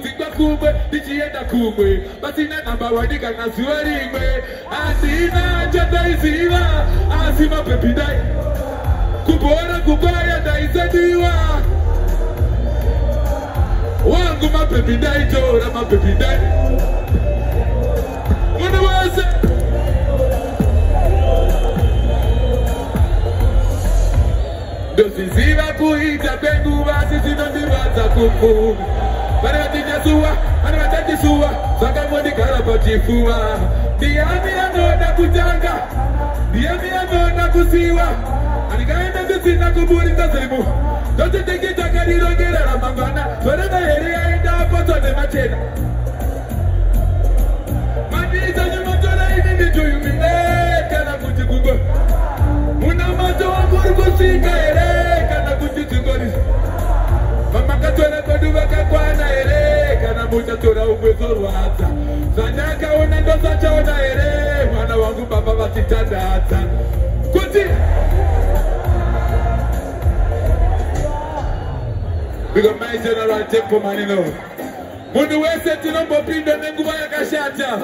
kusikwa kumwe ndichienda kumwe pasina namba wadikana zuwa rimwe asina chandaiziva asi mapepi dai kubora kubaya ndaisadiwa wangu mapepi dai tora mapepi dai munhu wese ndosiziva kuita kwenguva tisinondivanza kupfuma vane vatinyasuwa vane vatandisuwa zvakambondigara pachifuva ndiani anoda kutanga ndiani anoda kusiwa handingaenda ndisina kuburitsa zimu ndotetekitakandirongera ramangwana zvoreva here yaenda apotwa nemachena mandiita nyumatora ini nditoyumine kana kuti kungo muna mato wangu uri kusvika here kana kuti dzingorisa mamakatora kodu vakakwana here kana muchatora umwezorwadza zvandakaona ndosachaona here mwana wangu baba vachitandadza kuti Because general tempo manino munhu wese tinombopinda nenguva yakashata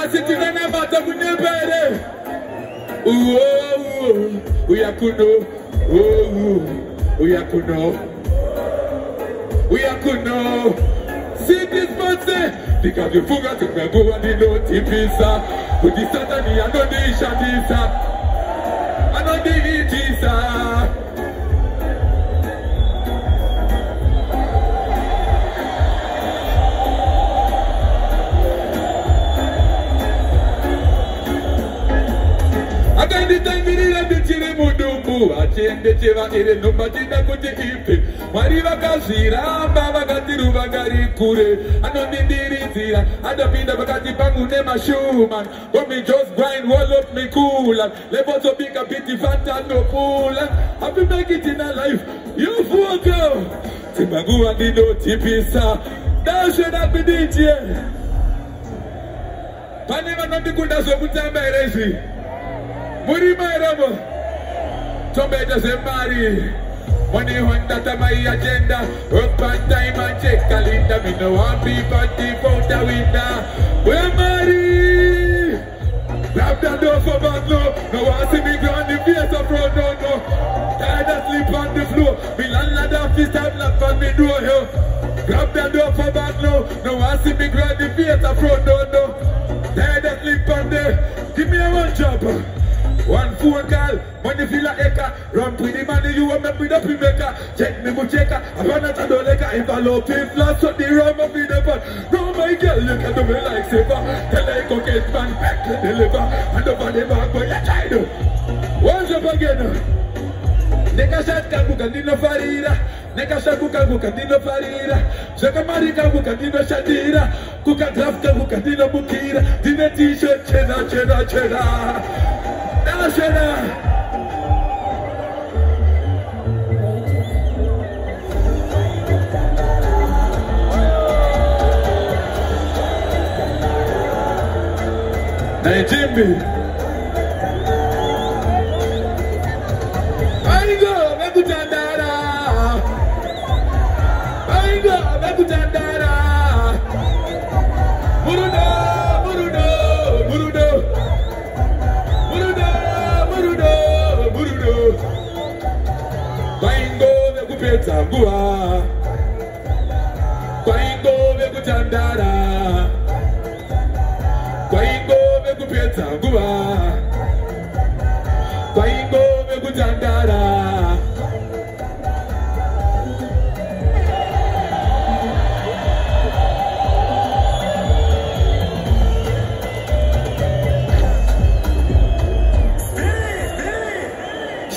asi tinanamata kunembere uyakuno sitismose ndikazifunga tinenguva ndinotipisa kuti satani anondishandisa anondiitisa akanditangirira ndichiri mudumbu achiendecheva iri nhumba tida kuti ipe mwari vakazviramba vakatiruva ngari kure anondindiridzira andopinda pakati pangu nemashuman gomi just grind wall up me cooler levozo bika biti fanta no pula happy make it in a life you fuck timanguva ndinotipisa dashena kudijie pane vanondikunda zvokutamba herezvi Murima eramo Tombeta zemari Money Honda my agenda Up on time and check calendar Me no want people out the window We're married Grab the door for back no No want see me ground the face of front no Tired of sleep on the floor Me landlord office time lock on me door yo Grab the door for back no No want see me ground the face of front no Tired of sleep on the Give me a one job One phone call, money feel like eka. Run with the money, you want me with the pre-maker. Check me, checker. I run out of the leka. Envelope in flash, so the rum of the pot. No, my girl, you can do me like saver. Tell her go get man back to deliver. And over the back, boy, you try to. Once up again. Neka shot kabuka dino farira. Neka shabuka buka dino farira. Shaka marika buka dino shadira. Kuka draft buka dino bukira. Dino t-shirt, chena. Nashana Najimbi Aingo Mekutandara Tangua Kwaingo Mekutandara Kwaingo Mekupetangua Kwaingo Mekutandara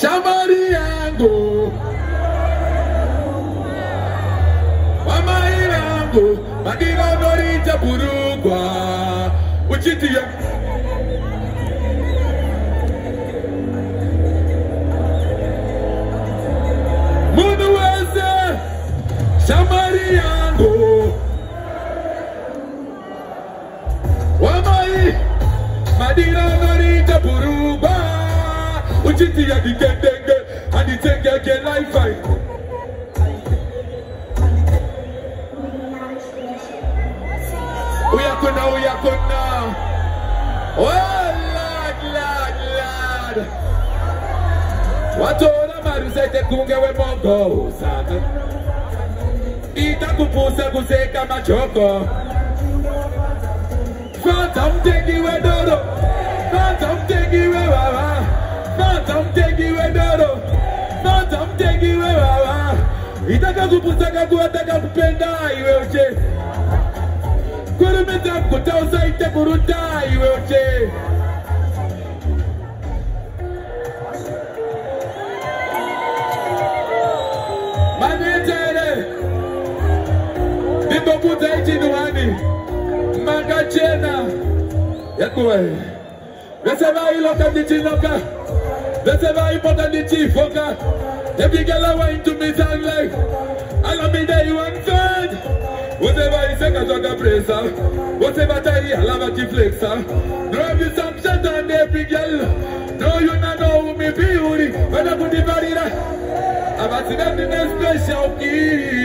Shamari yangu Madina Norita Burugwa Uchitia Munuweze Shamari yangu Wamai Madina Norita Burugwa Uchitia dikendenge Aditenge ke life fight Oh, Lord. Watola maruzete kunge we mongo sana. Ita kupusa kuseka machoko. Phantom tegi we dodo. Phantom tegi we wawa. Phantom tegi we dodo. Phantom tegi we wawa. Ita kupusa kakuata kupenda iwe uche. Kurumita kutausa ita kuruta iwe uche. Nimbokuta ichinuani Magachena Yakuwe Veseva iloka dichinoka Veseva ipota dichifoka Every girl I want to me sound like Alla me day one third Whatever is a zoga presa Whatever tari alava ki flexa Drive you some shit on every girl No you not know me beauty But I put the body right I'm a special key